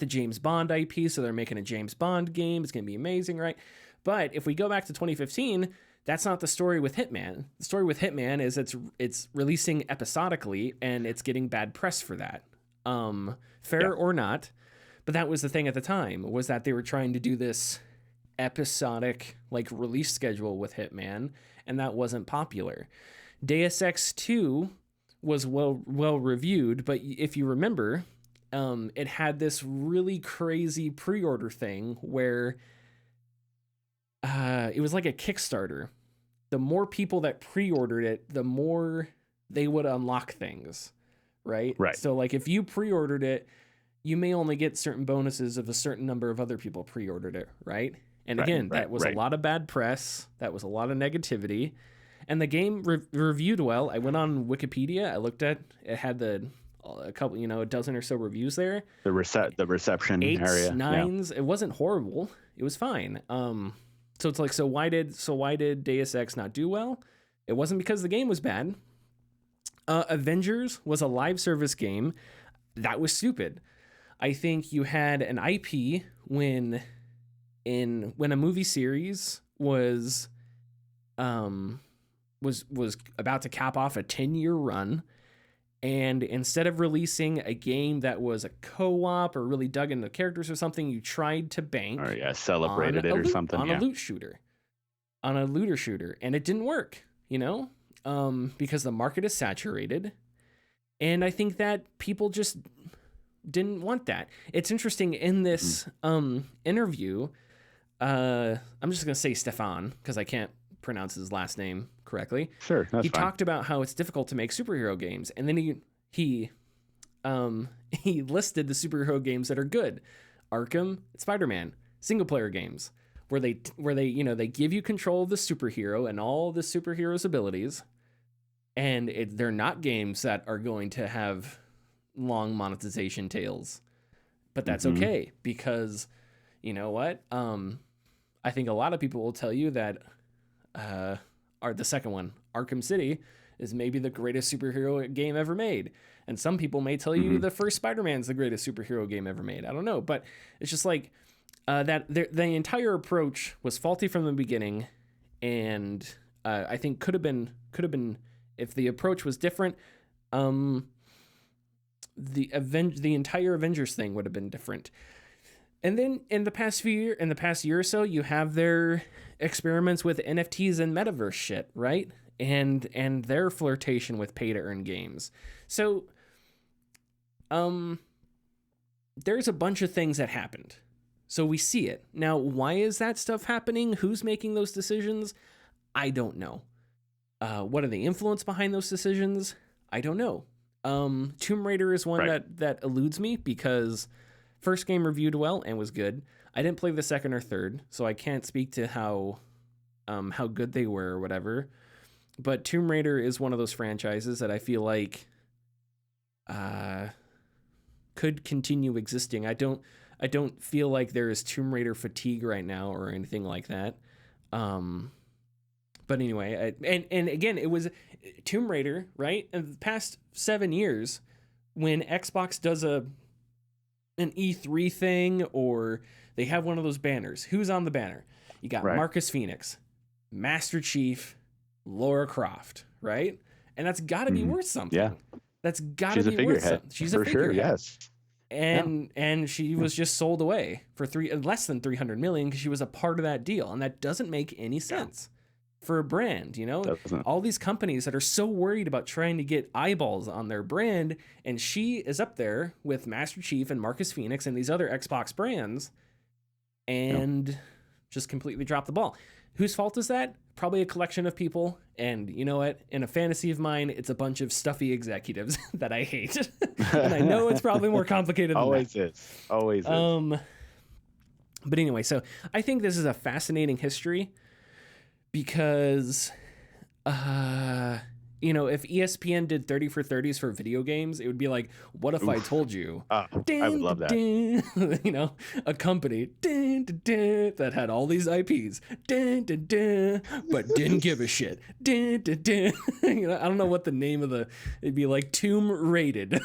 James Bond IP, so they're making a James Bond game. It's going to be amazing, right? But if we go back to 2015, that's not the story with Hitman. The story with Hitman is it's releasing episodically, and it's getting bad press for that. Fair or not, but that was the thing at the time, was that they were trying to do this episodic like release schedule with Hitman, and that wasn't popular. Deus Ex 2 was well reviewed, but if you remember, it had this really crazy pre-order thing where it was like a Kickstarter. The more people that pre-ordered it, the more they would unlock things, right? So like if you pre-ordered it, you may only get certain bonuses if a certain number of other people pre-ordered it, right? And again, that was a lot of bad press. That was a lot of negativity. And the game reviewed well. I went on Wikipedia. I looked at it, had a couple, a dozen or so reviews there. The reception 8s, area, 9s. It wasn't horrible. It was fine. So it's like, so why did Deus Ex not do well? It wasn't because the game was bad. Avengers was a live service game. That was stupid. I think you had an IP when a movie series was about to cap off a 10-year run, and instead of releasing a game that was a co-op or really dug into the characters or something, you tried to bank celebrated it or something on a looter shooter, and it didn't work, because the market is saturated, and I think that people just didn't want that. It's interesting in this interview, I'm just gonna say Stefan because I can't pronounce his last name correctly. Sure, that's he fine. talked about how it's difficult to make superhero games, and then he listed the superhero games that are good: Arkham, Spider-Man, single player games where they they give you control of the superhero and all the superhero's abilities, and they're not games that are going to have long monetization tails, but that's okay because you know what? I think a lot of people will tell you that the second one, Arkham City, is maybe the greatest superhero game ever made. And some people may tell you the first Spider-Man's the greatest superhero game ever made. I don't know, but it's just like that the entire approach was faulty from the beginning, and I think could have been if the approach was different, the entire Avengers thing would have been different. And then in the past year or so, you have their experiments with NFTs and metaverse shit, right? And their flirtation with pay to earn games. So there's a bunch of things that happened. So we see it. Now, why is that stuff happening? Who's making those decisions? I don't know. What are the influence behind those decisions? I don't know. Tomb Raider is one that eludes me because first game reviewed well and was good. I didn't play the second or third, so I can't speak to how good they were or whatever. But Tomb Raider is one of those franchises that I feel like could continue existing. I don't I don't feel like there is Tomb Raider fatigue right now or anything like that. But anyway, and again, it was Tomb Raider, right? In the past 7 years, when Xbox does an E3 thing or they have one of those banners, who's on the banner? You got Marcus Phoenix, Master Chief, Lara Croft, right? And that's got to be worth something. Yeah. That's got to be worth something. She's a figurehead. Sure, yes. And she was just sold away for less than 300 million because she was a part of that deal, and that doesn't make any sense for a brand. All these companies that are so worried about trying to get eyeballs on their brand, and she is up there with Master Chief and Marcus Phoenix and these other Xbox brands, and just completely dropped the ball. Whose fault is that? Probably a collection of people. And you know what? In a fantasy of mine, it's a bunch of stuffy executives that I hate. And I know it's probably more complicated than Always that. Always is. But anyway, so I think this is a fascinating history because, if ESPN did 30 for 30s for video games, it would be like, what if I told you? I would love that. A company that had all these IPs, but didn't give a shit. I don't know what the name of it'd be like Tomb Raided.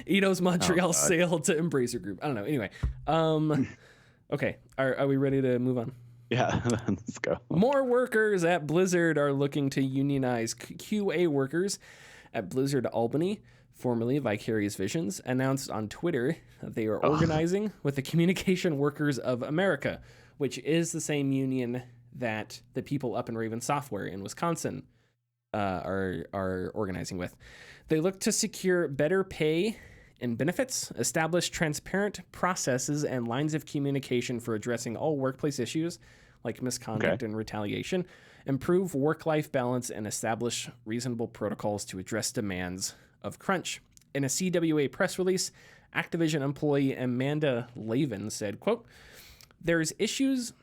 Eidos Montreal sale to Embracer Group. I don't know. Anyway, okay. Are we ready to move on? Yeah, let's go. More workers at Blizzard are looking to unionize. QA workers at Blizzard Albany, formerly Vicarious Visions, announced on Twitter that they are organizing with the Communication Workers of America, which is the same union that the people up in Raven Software in Wisconsin are organizing with. They look to secure better pay and benefits, establish transparent processes and lines of communication for addressing all workplace issues like misconduct and retaliation, improve work-life balance, and establish reasonable protocols to address demands of crunch. In a CWA press release, Activision employee Amanda Lavin said, quote, "There's issues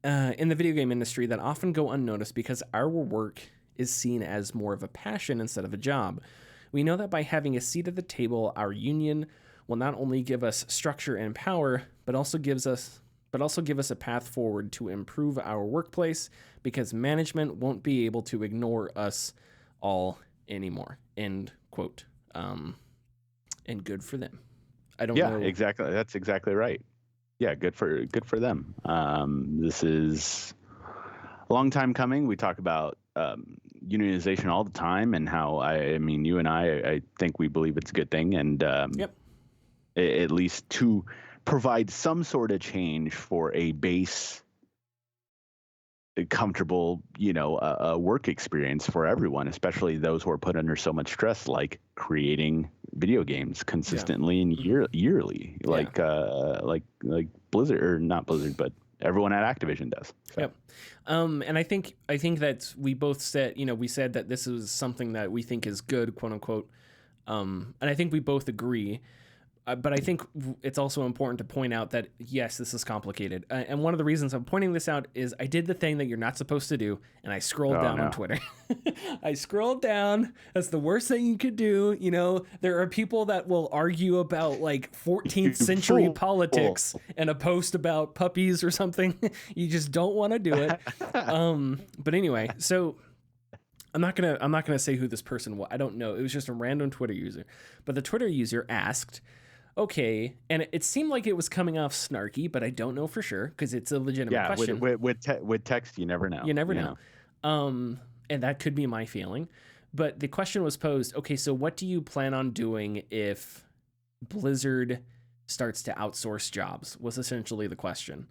in the video game industry that often go unnoticed because our work is seen as more of a passion instead of a job. We know that by having a seat at the table, our union will not only give us structure and power, but also give us a path forward to improve our workplace because management won't be able to ignore us all anymore." End quote. And good for them. I don't know. Yeah, exactly. That's exactly right. Yeah, good for them. This is a long time coming. We talk about unionization all the time, and how you and I think we believe it's a good thing, and at least to provide some sort of change for a base, comfortable, work experience for everyone, especially those who are put under so much stress, like creating video games consistently and yearly, like Blizzard, or not Blizzard, but everyone at Activision does. So. Yep. And I think that we both said, we said that this is something that we think is good, quote unquote. And I think we both agree. But I think it's also important to point out that, yes, this is complicated. And one of the reasons I'm pointing this out is I did the thing that you're not supposed to do, and I scrolled down on Twitter. I scrolled down. That's the worst thing you could do. There are people that will argue about like 14th century politics and a post about puppies or something. You just don't want to do it. But anyway, so I'm not gonna say who this person was. I don't know. It was just a random Twitter user. But the Twitter user asked, okay, and it seemed like it was coming off snarky, but I don't know for sure because it's a legitimate question. With text, you never know. You never know. And that could be my feeling. But the question was posed, okay, so what do you plan on doing if Blizzard starts to outsource jobs, was essentially the question.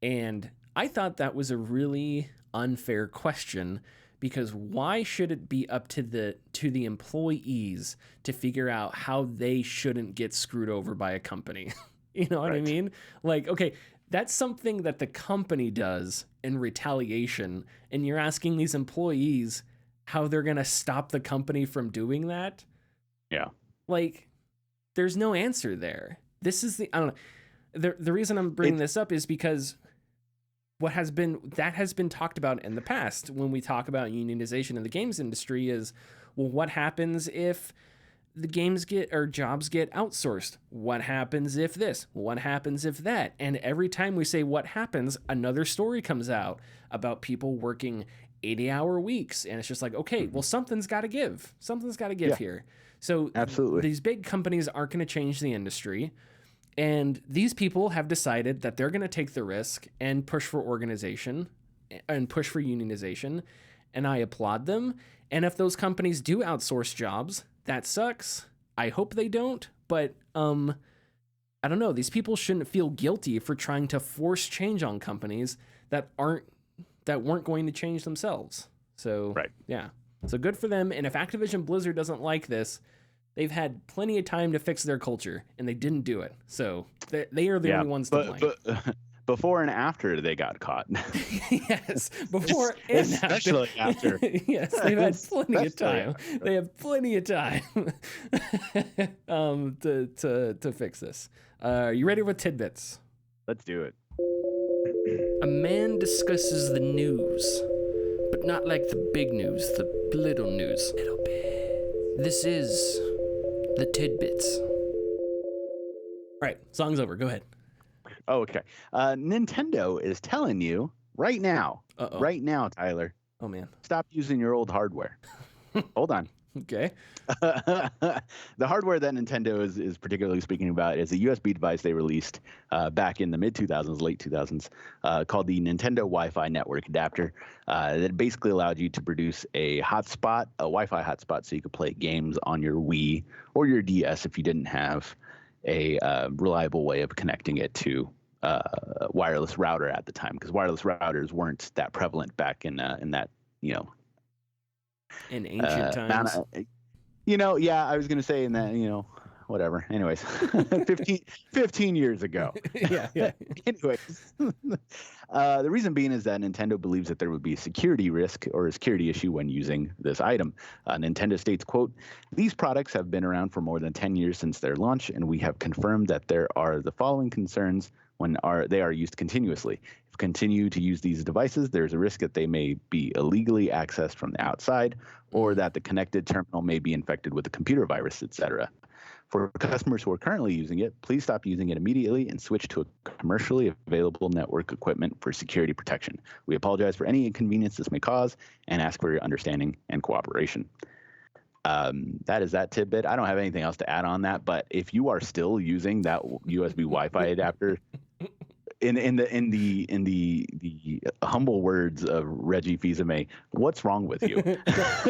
And I thought that was a really unfair question, because why should it be up to the employees to figure out how they shouldn't get screwed over by a company? You know what I mean? Like, okay, that's something that the company does in retaliation, and you're asking these employees how they're going to stop the company from doing that? Yeah. Like, there's no answer there. This is I don't know. The reason I'm bringing this up is because that has been talked about in the past when we talk about unionization in the games industry is, well, what happens if the jobs get outsourced. What happens if this? What happens if that? And every time we say what happens, another story comes out about people working 80-hour weeks. And it's just like, okay, well, something's got to give. Something's got to give here. So absolutely, these big companies aren't going to change the industry. And these people have decided that they're going to take the risk and push for organization and push for unionization. And I applaud them. And if those companies do outsource jobs, that sucks. I hope they don't. But I don't know. These people shouldn't feel guilty for trying to force change on companies that weren't going to change themselves. So right. Yeah. So good for them. And if Activision Blizzard doesn't like this, they've had plenty of time to fix their culture, and they didn't do it. So they are the only ones to blame. But before and after they got caught. Yes, before and especially after. Yes, they've had plenty of time. They have plenty of time to fix this. Are you ready with tidbits? Let's do it. A man discusses the news, but not like the big news, the little news. Little bit. This is the tidbits. All right, song's over. Go ahead. Oh, okay. Nintendo is telling you right now, Tyler. Oh, man. Stop using your old hardware. Hold on. Okay. The hardware that Nintendo is particularly speaking about is a USB device they released back in the mid-2000s, late 2000s, called the Nintendo Wi-Fi Network Adapter that basically allowed you to produce a hotspot, a Wi-Fi hotspot, so you could play games on your Wii or your DS if you didn't have a reliable way of connecting it to a wireless router at the time, because wireless routers weren't that prevalent back in that, in ancient times. Yeah, I was going to say in that, whatever. Anyways, 15 years ago. Yeah. Anyways, the reason being is that Nintendo believes that there would be a security risk or a security issue when using this item. Nintendo states, quote, "These products have been around for more than 10 years since their launch, and we have confirmed that there are the following concerns when they are used continuously. If we continue to use these devices, there's a risk that they may be illegally accessed from the outside, or that the connected terminal may be infected with a computer virus, etc. For customers who are currently using it, please stop using it immediately and switch to a commercially available network equipment for security protection. We apologize for any inconvenience this may cause and ask for your understanding and cooperation." That is that tidbit. I don't have anything else to add on that, but if you are still using that USB Wi-Fi adapter, in the humble words of Reggie Fils-Aimé, what's wrong with you?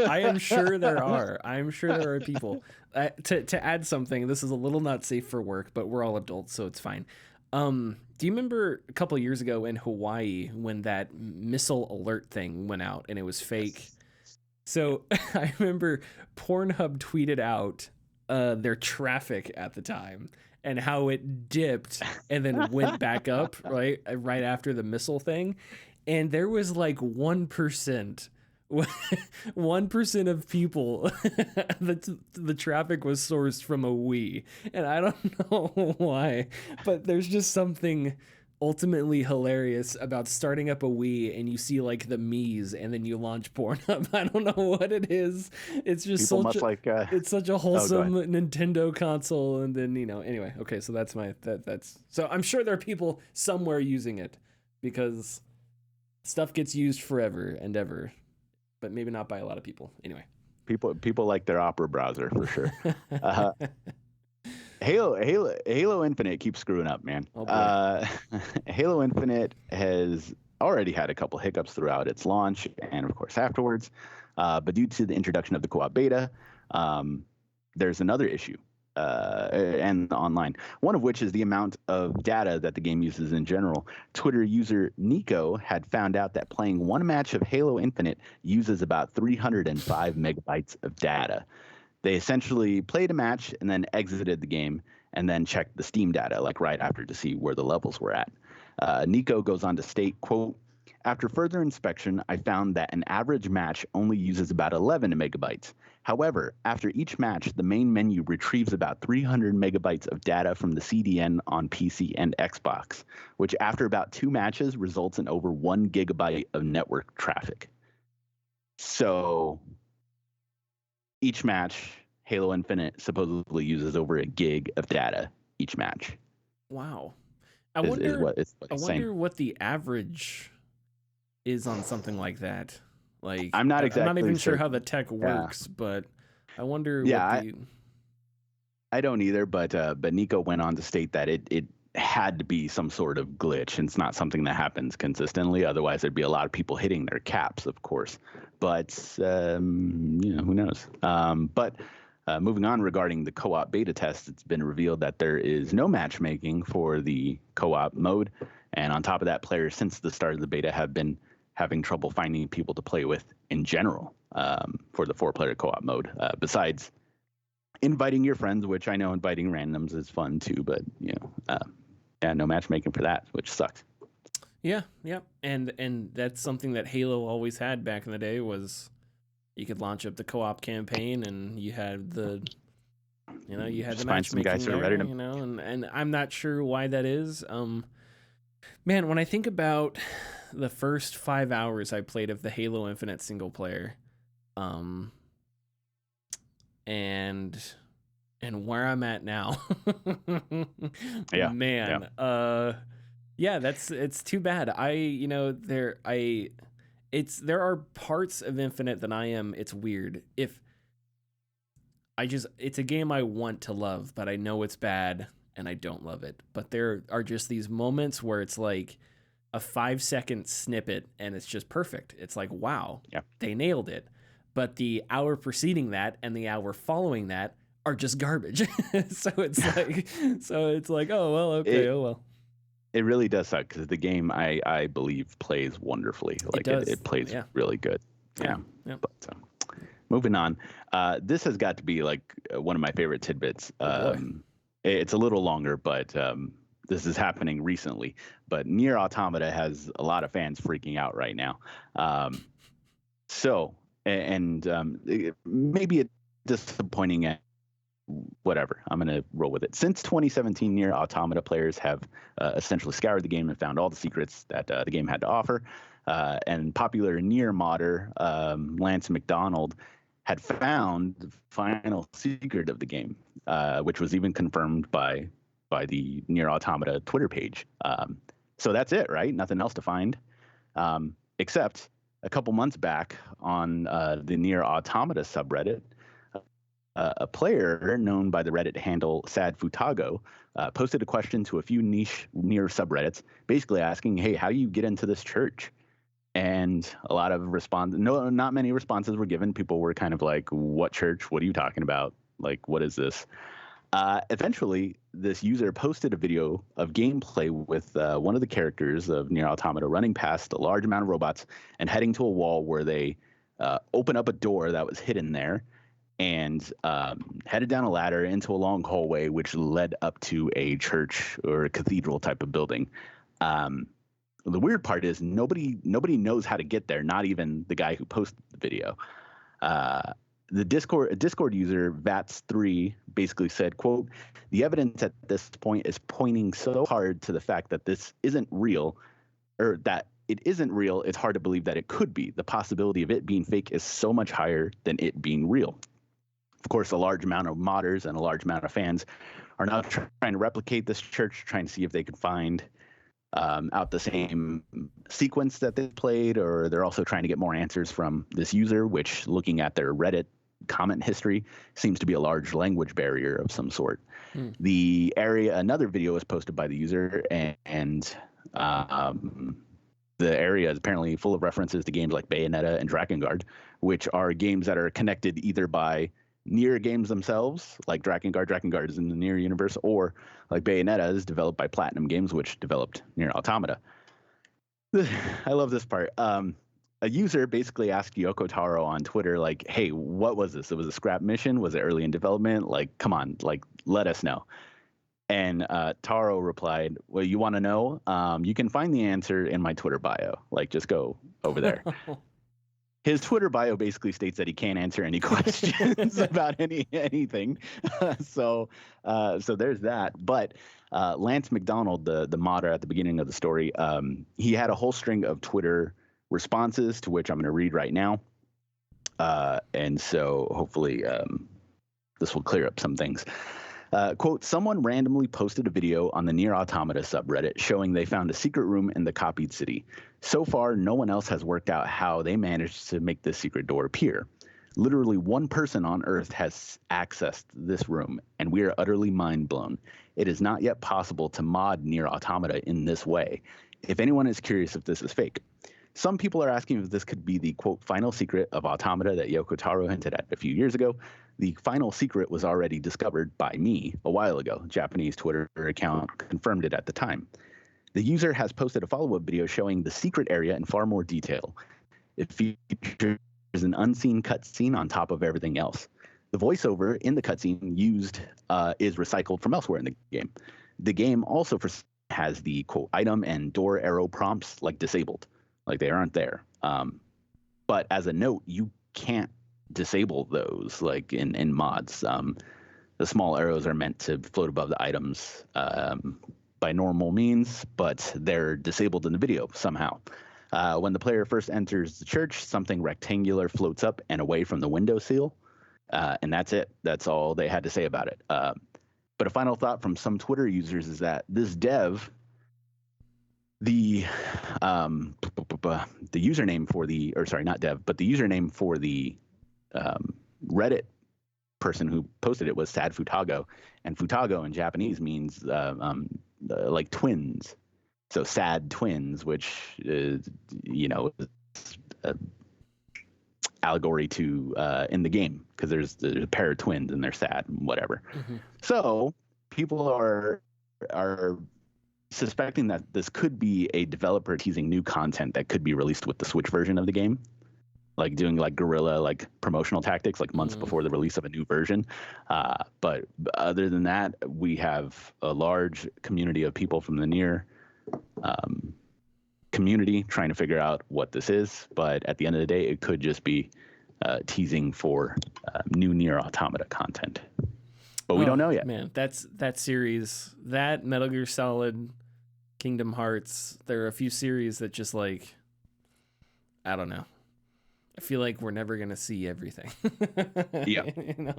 I am sure there are. I'm sure there are people. To add something, this is a little not safe for work, but we're all adults, so it's fine. Do you remember a couple of years ago in Hawaii when that missile alert thing went out and it was fake? So I remember Pornhub tweeted out their traffic at the time and how it dipped and then went back up right after the missile thing. And there was like 1% of people the traffic was sourced from a Wii. And I don't know why, but there's just something ultimately hilarious about starting up a Wii and you see like the Mii's and then you launch Pornhub. I don't know what it is. It's just it's such a wholesome Nintendo console. And then, anyway. Okay. So that's so I'm sure there are people somewhere using it because stuff gets used forever and ever, but maybe not by a lot of people. Anyway, people like their Opera browser for sure. Halo Infinite keeps screwing up, man. Halo Infinite has already had a couple hiccups throughout its launch and, of course, afterwards. But due to the introduction of the co-op beta, there's another issue and online, one of which is the amount of data that the game uses in general. Twitter user Nico had found out that playing one match of Halo Infinite uses about 305 megabytes of data. They essentially played a match and then exited the game and then checked the Steam data, like right after, to see where the levels were at. Nico goes on to state, quote, "After further inspection, I found that an average match only uses about 11 megabytes. However, after each match, the main menu retrieves about 300 megabytes of data from the CDN on PC and Xbox, which after about 2 matches results in over 1 gigabyte of network traffic." So each match Halo Infinite supposedly uses over a gig of data each match. Wow. I wonder what the average is on something like that. Like, I'm not even sure certain. how the tech works, but I wonder I don't either, but Nico went on to state that it had to be some sort of glitch, and it's not something that happens consistently. Otherwise, there'd be a lot of people hitting their caps, of course. But who knows? But moving on, regarding the co-op beta test, it's been revealed that there is no matchmaking for the co-op mode, and on top of that, players since the start of the beta have been having trouble finding people to play with in general for the 4-player co-op mode. Besides inviting your friends, which I know inviting randoms is fun too, but no matchmaking for that, which sucks. Yeah, and that's something that Halo always had back in the day. Was you could launch up the co-op campaign, and you had the matchmaking there, and I'm not sure why that is. Man, when I think about the first 5 hours I played of the Halo Infinite single player, and where I'm at now, man, it's too bad. There are parts of Infinite that it's weird. It's a game I want to love, but I know it's bad and I don't love it. But there are just these moments where it's like a 5-second snippet and it's just perfect. It's like, wow, they nailed it. But the hour preceding that and the hour following that are just garbage. so it's like, oh well, okay, oh well. It really does suck because the game I believe plays wonderfully. Like it plays really good. Yeah. But moving on, this has got to be like one of my favorite tidbits. It's a little longer, but this is happening recently. But Nier Automata has a lot of fans freaking out right now. Maybe it's disappointing at whatever. I'm going to roll with it. Since 2017, Nier Automata players have essentially scoured the game and found all the secrets that the game had to offer. And popular Nier modder, Lance McDonald, had found the final secret of the game, which was even confirmed by the Nier Automata Twitter page. So that's it, right? Nothing else to find. Except a couple months back on the Nier Automata subreddit, a player known by the Reddit handle Sad Futago posted a question to a few niche Nier subreddits, basically asking, hey, how do you get into this church? And a lot of not many responses were given. People were kind of like, what church? What are you talking about? Like, what is this? Eventually, this user posted a video of gameplay with one of the characters of Nier Automata running past a large amount of robots and heading to a wall where they open up a door that was hidden there and headed down a ladder into a long hallway, which led up to a church or a cathedral type of building. The weird part is nobody knows how to get there, not even the guy who posted the video. The Discord user Vats3 basically said, quote, the evidence at this point is pointing so hard to the fact that this isn't real, or that it isn't real, it's hard to believe that it could be. The possibility of it being fake is so much higher than it being real. Of course, a large amount of modders and a large amount of fans are now trying to replicate this church, trying to see if they can find out the same sequence that they played, or they're also trying to get more answers from this user, which, looking at their Reddit comment history, seems to be a large language barrier of some sort. Another video was posted by the user, and the area is apparently full of references to games like Bayonetta and Drakengard, which are games that are connected either by Nier games themselves, like Drakengard is in the Nier universe, or like Bayonetta is developed by Platinum Games, which developed Nier Automata. I love this part. A user basically asked Yoko Taro on Twitter, like, hey, what was this? It was a scrap mission? Was it early in development? Like, come on, like, let us know. And Taro replied, well, you want to know? You can find the answer in my Twitter bio. Like, just go over there. His Twitter bio basically states that he can't answer any questions about anything. So there's that. But Lance McDonald, the modder at the beginning of the story, he had a whole string of Twitter responses to which I'm going to read right now. And so hopefully this will clear up some things. Quote, someone randomly posted a video on the Nier Automata subreddit showing they found a secret room in the copied city. So far, no one else has worked out how they managed to make this secret door appear. Literally one person on Earth has accessed this room, and we are utterly mind blown. It is not yet possible to mod Nier Automata in this way. If anyone is curious if this is fake. Some people are asking if this could be the, quote, final secret of Automata that Yoko Taro hinted at a few years ago. The final secret was already discovered by me a while ago. Japanese Twitter account confirmed it at the time. The user has posted a follow-up video showing the secret area in far more detail. It features an unseen cutscene on top of everything else. The voiceover in the cutscene used is recycled from elsewhere in the game. The game also has the, quote, item and door arrow prompts like disabled, like they aren't there. But as a note, you can't disable those like in mods. The small arrows are meant to float above the items by normal means, but they're disabled in the video somehow. When the player first enters the church, something rectangular floats up and away from the windowsill, and that's it. That's all they had to say about it. But a final thought from some Twitter users is that this dev, the username for the, or sorry, not dev, but the username for the Reddit person who posted it was Sad Futago, and Futago in Japanese means like twins. So sad twins, which is, allegory to in the game, because there's a pair of twins and they're sad and whatever. Mm-hmm. So people are suspecting that this could be a developer teasing new content that could be released with the Switch version of the game, like doing like guerrilla like promotional tactics like months before the release of a new version. But other than that, we have a large community of people from the Nier community trying to figure out what this is. But at the end of the day, it could just be teasing for new Nier Automata content. But we don't know yet. Man, that series, that Metal Gear Solid, Kingdom Hearts, there are a few series that just like, I don't know. I feel like we're never gonna see everything. Yeah,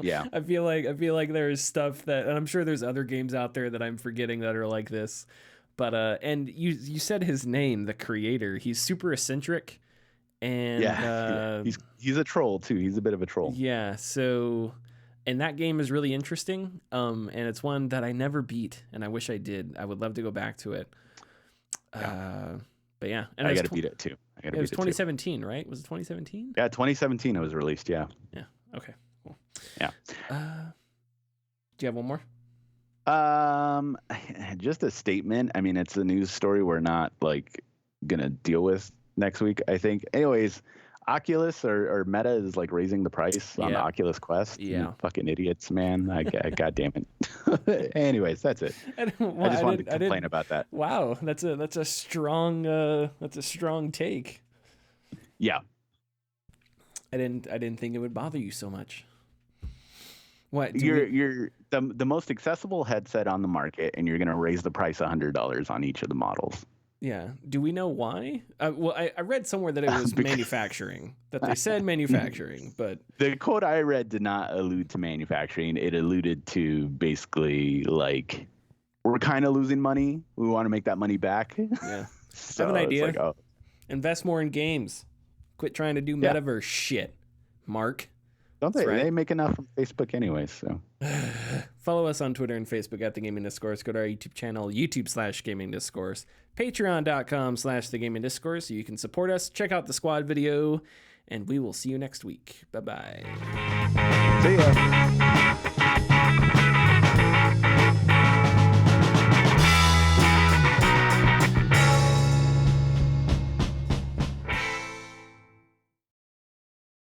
yeah. I feel like there's stuff that, and I'm sure there's other games out there that I'm forgetting that are like this. But and you said his name, the creator. He's super eccentric, and he's a troll too. He's a bit of a troll. Yeah. So, and that game is really interesting. And it's one that I never beat, and I wish I did. I would love to go back to it. Yeah. But yeah, and I got to beat it too. It was 2017, right? Was it 2017? Yeah, 2017 it was released, yeah. Yeah, okay, cool. Yeah. Do you have one more? Just a statement. I mean, it's a news story we're not, like, going to deal with next week, I think. Anyways, Oculus or Meta is, like, raising the price on the Oculus Quest. Yeah. You fucking idiots, man. God damn it. Anyways, that's it. I just wanted to complain about that. Wow, that's a strong take. Yeah. I didn't think it would bother you so much. What? You're the most accessible headset on the market, and you're going to raise the price $100 on each of the models. Yeah. Do we know why? Well, I read somewhere that it was manufacturing, that they said manufacturing, but the quote I read did not allude to manufacturing. It alluded to basically like, we're kind of losing money. We want to make that money back. Yeah. So I have an idea. Like, oh. Invest more in games. Quit trying to do metaverse shit, Mark. Don't they? Right. They make enough from Facebook anyways. So follow us on Twitter and Facebook at The Gaming Discourse. Go to our YouTube channel, YouTube/Gaming Discourse. Patreon.com/The Gaming Discourse. So you can support us. Check out the squad video, and we will see you next week. Bye-bye. See ya.